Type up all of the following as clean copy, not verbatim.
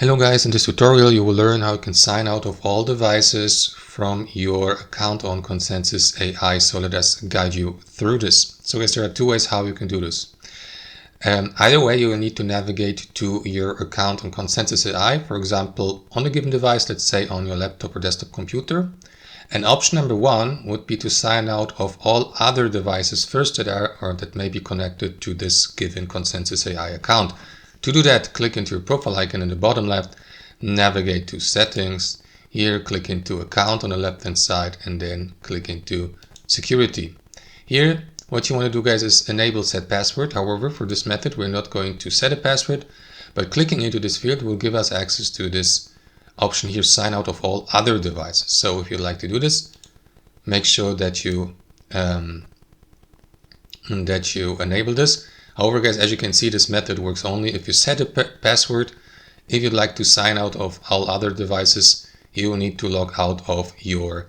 Hello guys, in this tutorial you will learn how you can sign out of all devices from your account on Consensus AI. So let us guide you through this. So guys, there are two ways how you can do this. Either way, you will need to navigate to your account on Consensus AI, for example, on a given device, let's say on your laptop or desktop computer. And option number one would be to sign out of all other devices first that are or that may be connected to this given Consensus AI account. To do that, click into your profile icon in the bottom left, navigate to settings. Here, click into account on the left hand side and then click into security. Here, what you want to do guys is enable set password. However, for this method, we're not going to set a password, but clicking into this field will give us access to this option here, sign out of all other devices. So if you'd like to do this, make sure that you enable this. However guys, as you can see, this method works only if you set a password. If you'd like to sign out of all other devices, you will need to log out of your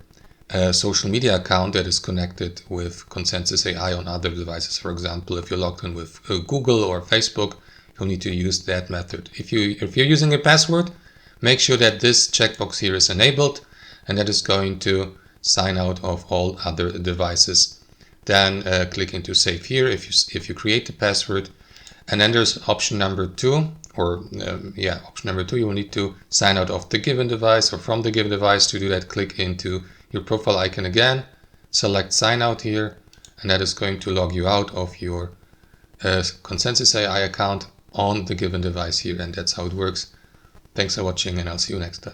social media account that is connected with Consensus AI on other devices. For example, if you're logged in with Google or Facebook, you'll need to use that method. If you're using a password, make sure that this checkbox here is enabled, and that is going to sign out of all other devices. Then click into save here if you create the password, and then there's option number two, option number two. You will need to sign out of the given device or from the given device. To do that, click into your profile icon again, select sign out here, and that is going to log you out of your Consensus AI account on the given device here, and that's how it works. Thanks for watching, and I'll see you next time.